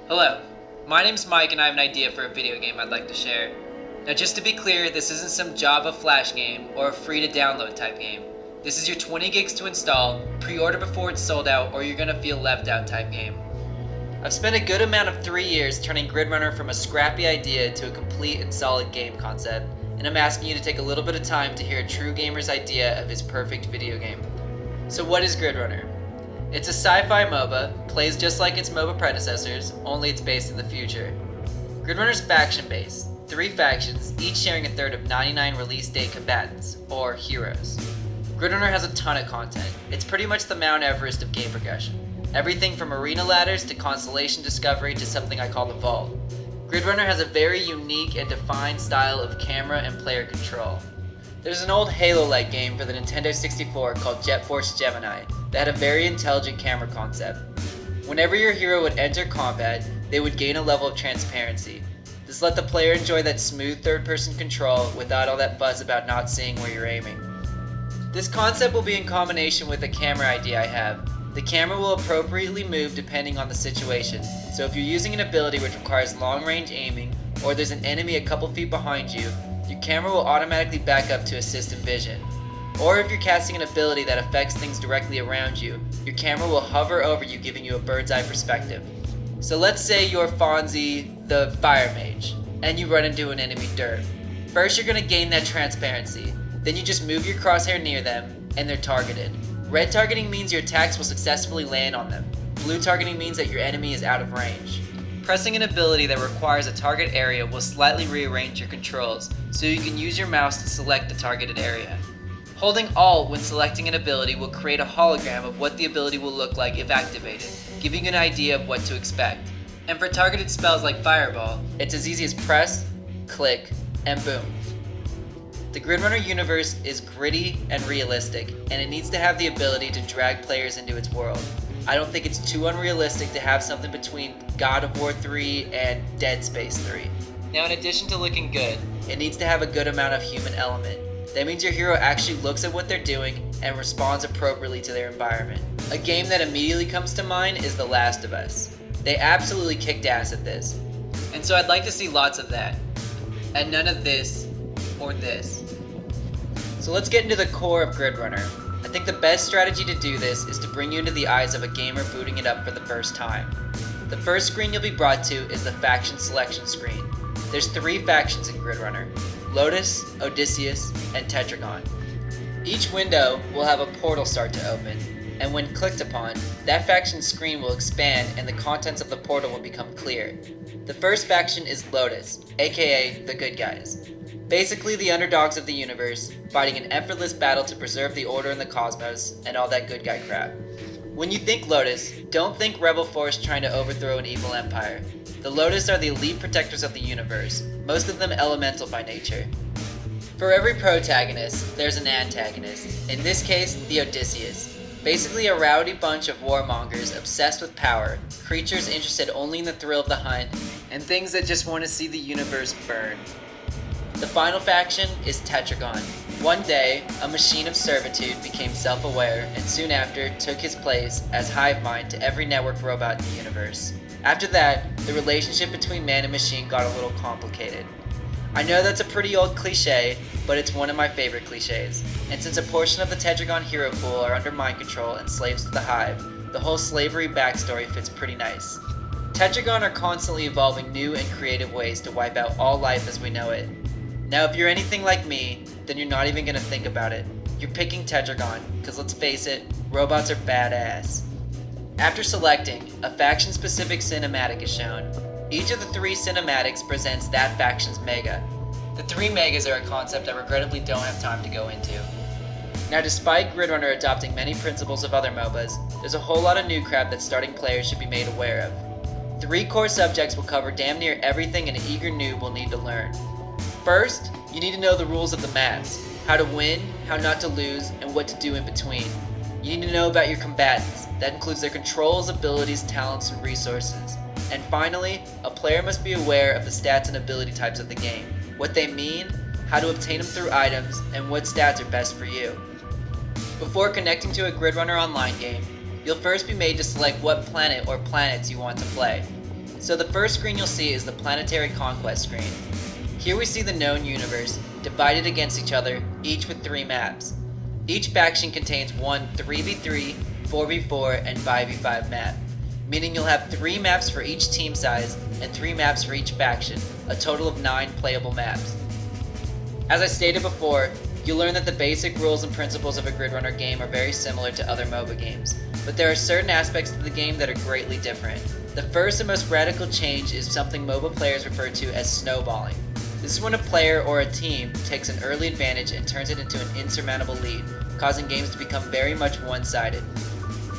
Hello, my name's Mike and I have an idea for a video game I'd like to share. Now just to be clear, this isn't some Java Flash game or a free to download type game. This is your 20 gigs to install, pre-order before it's sold out, or you're gonna feel left out type game. I've spent a good amount of 3 years turning Gridrunner from a scrappy idea to a complete and solid game concept, and I'm asking you to take a little bit of time to hear a true gamer's idea of his perfect video game. So what is Gridrunner? It's a sci-fi MOBA, plays just like its MOBA predecessors, only it's based in the future. Gridrunner's faction-based, 3 factions, each sharing a third of 99 release date combatants, or heroes. Gridrunner has a ton of content. It's pretty much the Mount Everest of game progression. Everything from arena ladders to constellation discovery to something I call the Vault. Gridrunner has a very unique and defined style of camera and player control. There's an old Halo-like game for the Nintendo 64 called Jet Force Gemini that had a very intelligent camera concept. Whenever your hero would enter combat, they would gain a level of transparency. This let the player enjoy that smooth third-person control without all that fuss about not seeing where you're aiming. This concept will be in combination with a camera idea I have. The camera will appropriately move depending on the situation, so if you're using an ability which requires long-range aiming, or there's an enemy a couple feet behind you, your camera will automatically back up to assist in vision. Or if you're casting an ability that affects things directly around you, your camera will hover over you, giving you a bird's eye perspective. So let's say you're Fonzie, the fire mage, and you run into an enemy derp. First you're going to gain that transparency, then you just move your crosshair near them, and they're targeted. Red targeting means your attacks will successfully land on them. Blue targeting means that your enemy is out of range. Pressing an ability that requires a target area will slightly rearrange your controls, so you can use your mouse to select the targeted area. Holding Alt when selecting an ability will create a hologram of what the ability will look like if activated, giving you an idea of what to expect. And for targeted spells like Fireball, it's as easy as press, click, and boom. The Gridrunner universe is gritty and realistic, and it needs to have the ability to drag players into its world. I don't think it's too unrealistic to have something between God of War 3 and Dead Space 3. Now in addition to looking good, it needs to have a good amount of human element. That means your hero actually looks at what they're doing and responds appropriately to their environment. A game that immediately comes to mind is The Last of Us. They absolutely kicked ass at this. And so I'd like to see lots of that. And none of this or this. So let's get into the core of Gridrunner. I think the best strategy to do this is to bring you into the eyes of a gamer booting it up for the first time. The first screen you'll be brought to is the faction selection screen. There's 3 factions in Gridrunner: Lotus, Odysseus, and Tetragon. Each window will have a portal start to open, and when clicked upon, that faction's screen will expand and the contents of the portal will become clear. The first faction is Lotus, aka the good guys. Basically the underdogs of the universe, fighting an effortless battle to preserve the order in the cosmos, and all that good guy crap. When you think Lotus, don't think rebel force trying to overthrow an evil empire. The Lotus are the elite protectors of the universe, most of them elemental by nature. For every protagonist, there's an antagonist, in this case, the Odysseus. Basically a rowdy bunch of warmongers obsessed with power, creatures interested only in the thrill of the hunt, and things that just want to see the universe burn. The final faction is Tetragon. One day, a machine of servitude became self-aware and soon after took his place as hive mind to every network robot in the universe. After that, the relationship between man and machine got a little complicated. I know that's a pretty old cliche, but it's one of my favorite cliches. And since a portion of the Tetragon hero pool are under mind control and slaves to the hive, the whole slavery backstory fits pretty nice. Tetragon are constantly evolving new and creative ways to wipe out all life as we know it. Now if you're anything like me, then you're not even going to think about it. You're picking Tetragon, because let's face it, robots are badass. After selecting, a faction-specific cinematic is shown. Each of the 3 cinematics presents that faction's mega. The 3 megas are a concept I regrettably don't have time to go into. Now despite Gridrunner adopting many principles of other MOBAs, there's a whole lot of new crap that starting players should be made aware of. 3 core subjects will cover damn near everything an eager noob will need to learn. First, you need to know the rules of the maps, how to win, how not to lose, and what to do in between. You need to know about your combatants, that includes their controls, abilities, talents, and resources. And finally, a player must be aware of the stats and ability types of the game, what they mean, how to obtain them through items, and what stats are best for you. Before connecting to a Gridrunner online game, you'll first be made to select what planet or planets you want to play. So the first screen you'll see is the Planetary Conquest screen. Here we see the known universe, divided against each other, each with 3 maps. Each faction contains one 3v3, 4v4, and 5v5 map, meaning you'll have 3 maps for each team size and 3 maps for each faction, a total of 9 playable maps. As I stated before, you'll learn that the basic rules and principles of a Gridrunner game are very similar to other MOBA games, but there are certain aspects of the game that are greatly different. The first and most radical change is something MOBA players refer to as snowballing. This is when a player or a team takes an early advantage and turns it into an insurmountable lead, causing games to become very much one-sided.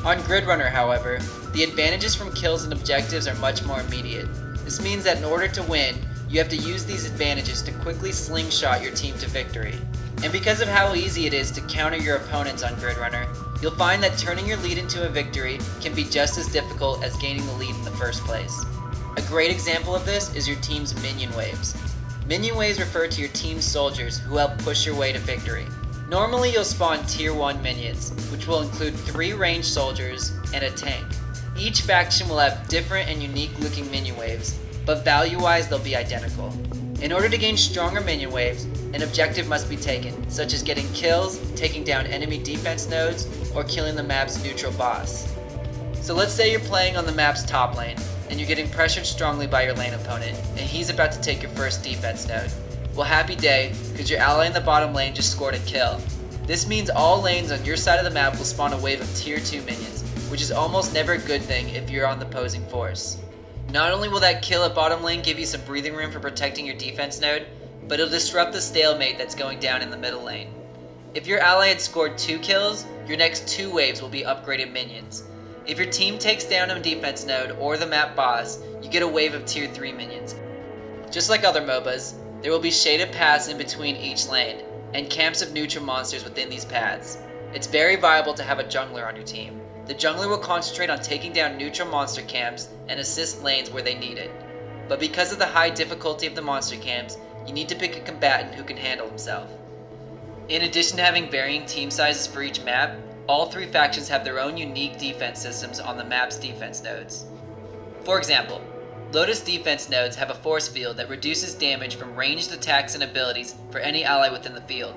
On Gridrunner, however, the advantages from kills and objectives are much more immediate. This means that in order to win, you have to use these advantages to quickly slingshot your team to victory. And because of how easy it is to counter your opponents on Gridrunner, you'll find that turning your lead into a victory can be just as difficult as gaining the lead in the first place. A great example of this is your team's minion waves. Minion waves refer to your team's soldiers who help push your way to victory. Normally you'll spawn tier 1 minions, which will include 3 ranged soldiers and a tank. Each faction will have different and unique looking minion waves, but value-wise they'll be identical. In order to gain stronger minion waves, an objective must be taken, such as getting kills, taking down enemy defense nodes, or killing the map's neutral boss. So let's say you're playing on the map's top lane, and you're getting pressured strongly by your lane opponent, and he's about to take your first defense node. Well, happy day, because your ally in the bottom lane just scored a kill. This means all lanes on your side of the map will spawn a wave of tier 2 minions, which is almost never a good thing if you're on the opposing force. Not only will that kill at bottom lane give you some breathing room for protecting your defense node, but it'll disrupt the stalemate that's going down in the middle lane. If your ally had scored 2 kills, your next 2 waves will be upgraded minions. If your team takes down a defense node or the map boss, you get a wave of tier 3 minions. Just like other MOBAs, there will be shaded paths in between each lane, and camps of neutral monsters within these paths. It's very viable to have a jungler on your team. The jungler will concentrate on taking down neutral monster camps and assist lanes where they need it. But because of the high difficulty of the monster camps, you need to pick a combatant who can handle himself. In addition to having varying team sizes for each map, all 3 factions have their own unique defense systems on the map's defense nodes. For example, Lotus defense nodes have a force field that reduces damage from ranged attacks and abilities for any ally within the field.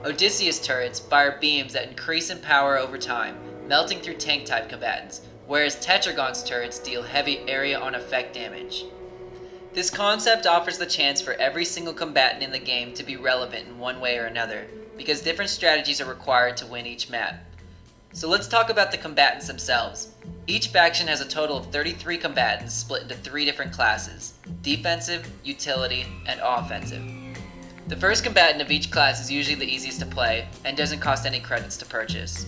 Odysseus turrets fire beams that increase in power over time, melting through tank type combatants, whereas Tetragon's turrets deal heavy area on effect damage. This concept offers the chance for every single combatant in the game to be relevant in one way or another, because different strategies are required to win each map. So let's talk about the combatants themselves. Each faction has a total of 33 combatants split into 3 different classes: defensive, utility, and offensive. The first combatant of each class is usually the easiest to play and doesn't cost any credits to purchase.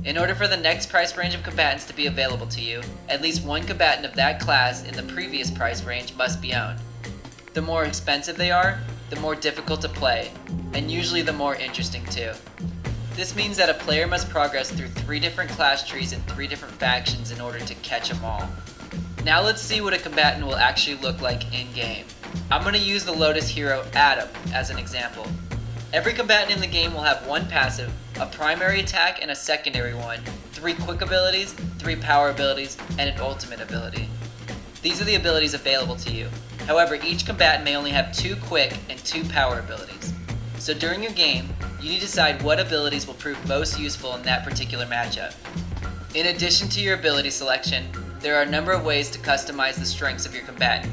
In order for the next price range of combatants to be available to you, at least one combatant of that class in the previous price range must be owned. The more expensive they are, the more difficult to play, and usually the more interesting too. This means that a player must progress through 3 different class trees and 3 different factions in order to catch them all. Now let's see what a combatant will actually look like in-game. I'm going to use the Lotus hero Adam as an example. Every combatant in the game will have 1 passive, a primary attack and a secondary one, 3 quick abilities, 3 power abilities, and an ultimate ability. These are the abilities available to you. However, each combatant may only have 2 quick and 2 power abilities. So during your game, you need to decide what abilities will prove most useful in that particular matchup. In addition to your ability selection, there are a number of ways to customize the strengths of your combatant.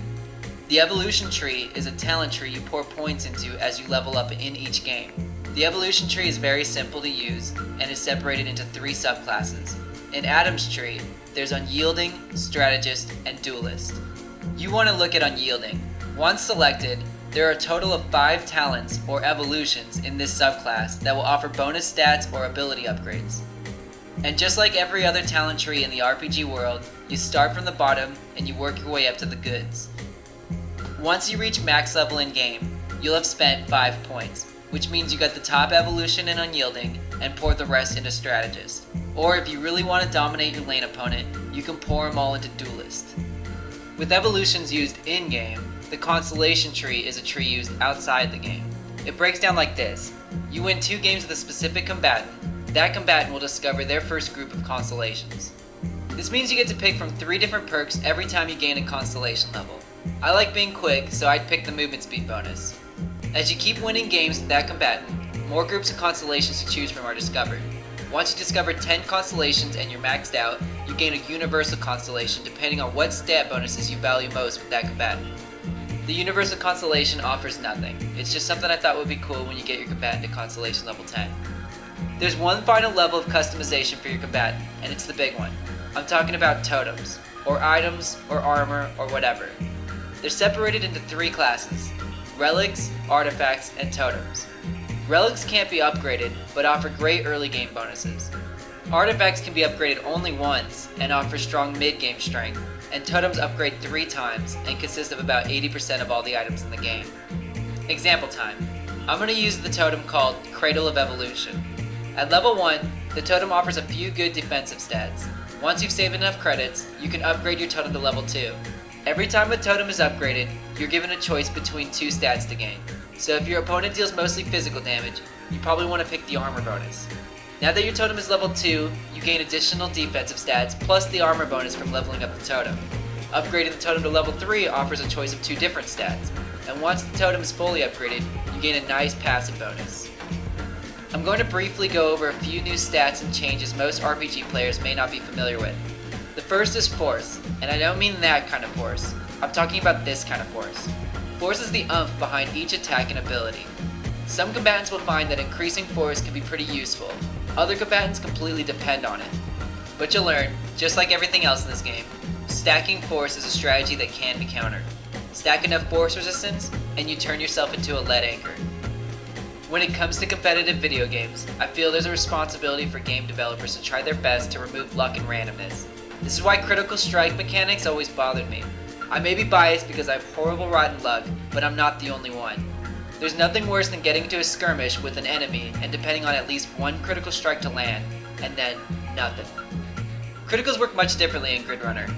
The evolution tree is a talent tree you pour points into as you level up in each game. The evolution tree is very simple to use and is separated into 3 subclasses. In Adam's tree, there's Unyielding, Strategist, and Duelist. You want to look at Unyielding. Once selected, there are a total of 5 talents or evolutions in this subclass that will offer bonus stats or ability upgrades. And just like every other talent tree in the RPG world, you start from the bottom and you work your way up to the goods. Once you reach max level in game, you'll have spent 5 points, which means you got the top evolution in Unyielding and pour the rest into Strategist. Or if you really want to dominate your lane opponent, you can pour them all into Duelist. With evolutions used in-game, the Constellation tree is a tree used outside the game. It breaks down like this. You win 2 games with a specific combatant. That combatant will discover their first group of constellations. This means you get to pick from 3 different perks every time you gain a constellation level. I like being quick, so I'd pick the movement speed bonus. As you keep winning games with that combatant, more groups of constellations to choose from are discovered. Once you discover 10 constellations and you're maxed out, you gain a universal constellation depending on what stat bonuses you value most with that combatant. The universal constellation offers nothing. It's just something I thought would be cool when you get your combatant to constellation level 10. There's one final level of customization for your combatant, and it's the big one. I'm talking about totems, or items, or armor, or whatever. They're separated into 3 classes: relics, artifacts, and totems. Relics can't be upgraded, but offer great early game bonuses. Artifacts can be upgraded only once and offer strong mid-game strength, and totems upgrade 3 times and consist of about 80% of all the items in the game. Example time. I'm going to use the totem called Cradle of Evolution. At level 1, the totem offers a few good defensive stats. Once you've saved enough credits, you can upgrade your totem to level 2. Every time a totem is upgraded, you're given a choice between 2 stats to gain. So if your opponent deals mostly physical damage, you probably want to pick the armor bonus. Now that your totem is level 2, you gain additional defensive stats plus the armor bonus from leveling up the totem. Upgrading the totem to level 3 offers a choice of 2 different stats, and once the totem is fully upgraded, you gain a nice passive bonus. I'm going to briefly go over a few new stats and changes most RPG players may not be familiar with. The first is force, and I don't mean that kind of force. I'm talking about this kind of force. Force is the oomph behind each attack and ability. Some combatants will find that increasing force can be pretty useful. Other combatants completely depend on it. But you'll learn, just like everything else in this game, stacking force is a strategy that can be countered. Stack enough force resistance, and you turn yourself into a lead anchor. When it comes to competitive video games, I feel there's a responsibility for game developers to try their best to remove luck and randomness. This is why critical strike mechanics always bothered me. I may be biased because I have horrible rotten luck, but I'm not the only one. There's nothing worse than getting into a skirmish with an enemy and depending on at least one critical strike to land, and then nothing. Criticals work much differently in Grid Runner.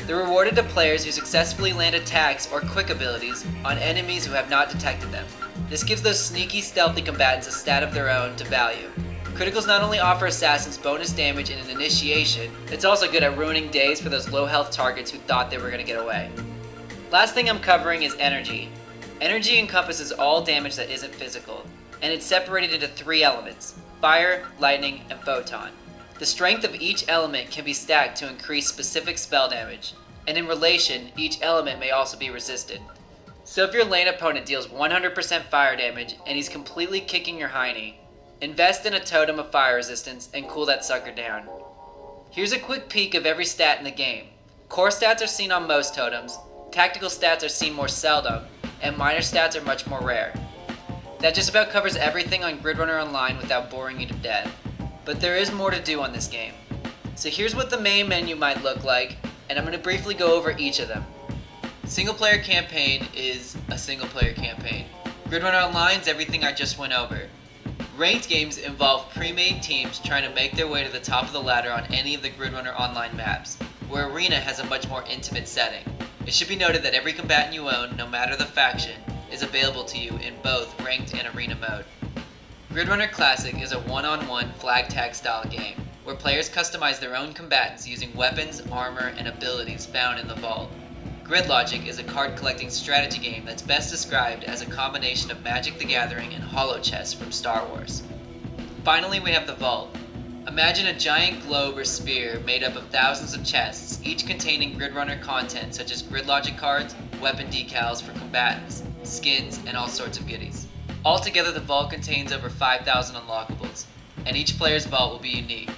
They're rewarded to players who successfully land attacks or quick abilities on enemies who have not detected them. This gives those sneaky, stealthy combatants a stat of their own to value. Criticals not only offer assassins bonus damage in an initiation, it's also good at ruining days for those low health targets who thought they were going to get away. Last thing I'm covering is energy. Energy encompasses all damage that isn't physical, and it's separated into 3 elements: fire, lightning, and photon. The strength of each element can be stacked to increase specific spell damage, and in relation, each element may also be resisted. So if your lane opponent deals 100% fire damage and he's completely kicking your hiney, invest in a totem of fire resistance and cool that sucker down. Here's a quick peek of every stat in the game. Core stats are seen on most totems, tactical stats are seen more seldom, and minor stats are much more rare. That just about covers everything on Grid Runner Online without boring you to death. But there is more to do on this game. So here's what the main menu might look like, and I'm going to briefly go over each of them. Single player campaign is a single player campaign. Grid Runner Online is everything I just went over. Ranked games involve pre-made teams trying to make their way to the top of the ladder on any of the Grid Runner Online maps, where Arena has a much more intimate setting. It should be noted that every combatant you own, no matter the faction, is available to you in both Ranked and Arena mode. Grid Runner Classic is a one-on-one flag tag style game, where players customize their own combatants using weapons, armor, and abilities found in the vault. Grid Logic is a card collecting strategy game that's best described as a combination of Magic the Gathering and Holochess from Star Wars. Finally, we have the Vault. Imagine a giant globe or sphere made up of thousands of chests, each containing Grid Runner content such as Grid Logic cards, weapon decals for combatants, skins, and all sorts of goodies. Altogether, the vault contains over 5,000 unlockables, and each player's vault will be unique.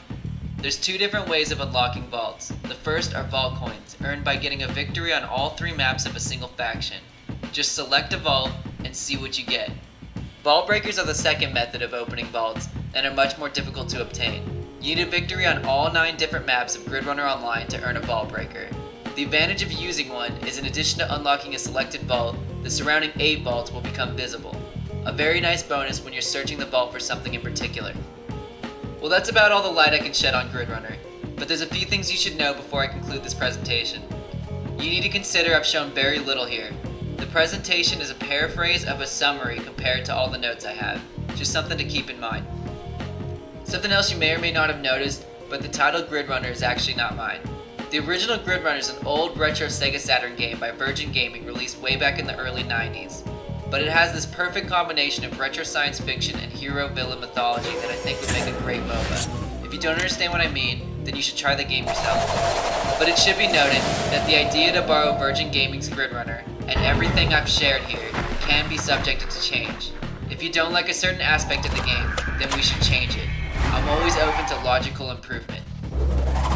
There's 2 different ways of unlocking vaults. The first are vault coins, earned by getting a victory on all 3 maps of a single faction. Just select a vault and see what you get. Vault breakers are the second method of opening vaults, and are much more difficult to obtain. You need a victory on all 9 different maps of Grid Runner Online to earn a vault breaker. The advantage of using one is in addition to unlocking a selected vault, the surrounding 8 vaults will become visible. A very nice bonus when you're searching the vault for something in particular. Well, that's about all the light I can shed on Grid Runner, but there's a few things you should know before I conclude this presentation. You need to consider I've shown very little here. The presentation is a paraphrase of a summary compared to all the notes I have, just something to keep in mind. Something else you may or may not have noticed, but the title Grid Runner is actually not mine. The original Grid Runner is an old retro Sega Saturn game by Virgin Gaming released way back in the early 90s. But it has this perfect combination of retro science fiction and hero-villain mythology that I think would make a great MOBA. If you don't understand what I mean, then you should try the game yourself. But it should be noted that the idea to borrow Virgin Gaming's Grid Runner and everything I've shared here can be subjected to change. If you don't like a certain aspect of the game, then we should change it. I'm always open to logical improvement.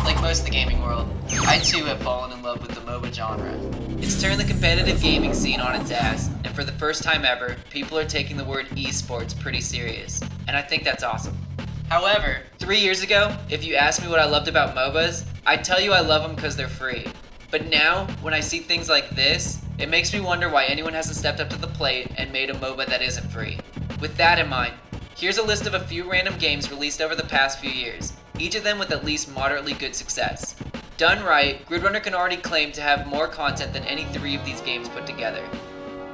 Like most of the gaming world, I too have fallen in love with the MOBA genre. It's turned the competitive gaming scene on its ass, and for the first time ever, people are taking the word esports pretty serious, and I think that's awesome. However, 3 years ago, if you asked me what I loved about MOBAs, I'd tell you I love them because they're free. But now, when I see things like this, it makes me wonder why anyone hasn't stepped up to the plate and made a MOBA that isn't free. With that in mind, here's a list of a few random games released over the past few years, each of them with at least moderately good success. Done right, Grid Runner can already claim to have more content than any 3 of these games put together.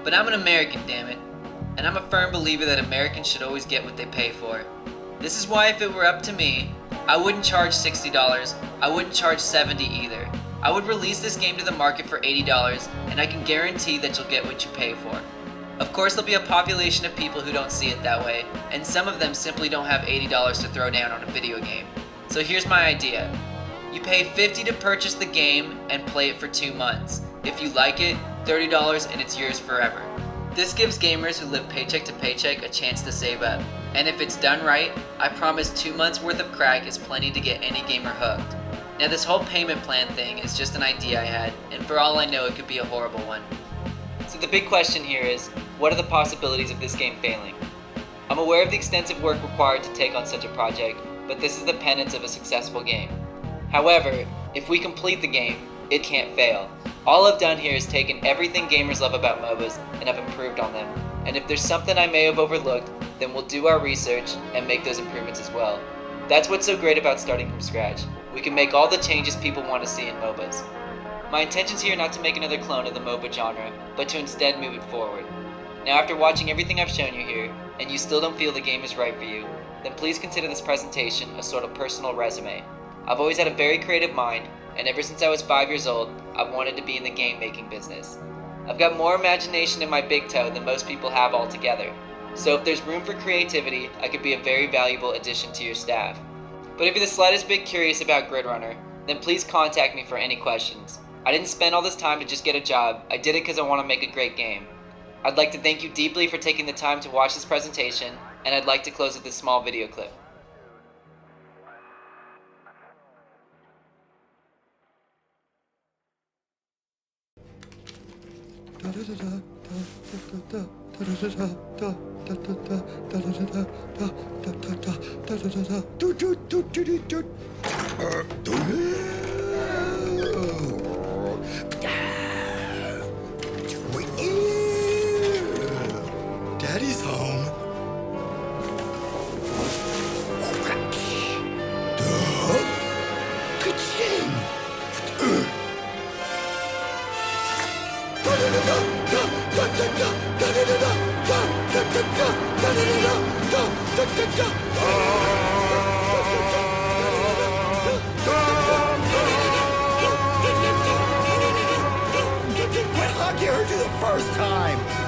But I'm an American, dammit, and I'm a firm believer that Americans should always get what they pay for. This is why if it were up to me, I wouldn't charge $60, I wouldn't charge $70 either. I would release this game to the market for $80, and I can guarantee that you'll get what you pay for. Of course, there'll be a population of people who don't see it that way, and some of them simply don't have $80 to throw down on a video game. So here's my idea. You pay $50 to purchase the game and play it for 2 months. If you like it, $30 and it's yours forever. This gives gamers who live paycheck to paycheck a chance to save up. And if it's done right, I promise 2 months worth of crack is plenty to get any gamer hooked. Now this whole payment plan thing is just an idea I had, and for all I know it could be a horrible one. So the big question here is, what are the possibilities of this game failing? I'm aware of the extensive work required to take on such a project, but this is the penance of a successful game. However, if we complete the game, it can't fail. All I've done here is taken everything gamers love about MOBAs and have improved on them. And if there's something I may have overlooked, then we'll do our research and make those improvements as well. That's what's so great about starting from scratch. We can make all the changes people want to see in MOBAs. My intentions here are not to make another clone of the MOBA genre, but to instead move it forward. Now after watching everything I've shown you here, and you still don't feel the game is right for you, then please consider this presentation a sort of personal resume. I've always had a very creative mind, and ever since I was 5 years old, I've wanted to be in the game making business. I've got more imagination in my big toe than most people have altogether, so if there's room for creativity, I could be a very valuable addition to your staff. But if you're the slightest bit curious about Grid Runner, then please contact me for any questions. I didn't spend all this time to just get a job, I did it because I want to make a great game. I'd like to thank you deeply for taking the time to watch this presentation, and I'd like to close with this small video clip. Daddy's home. Ka-ching! When Hockey heard you the first time.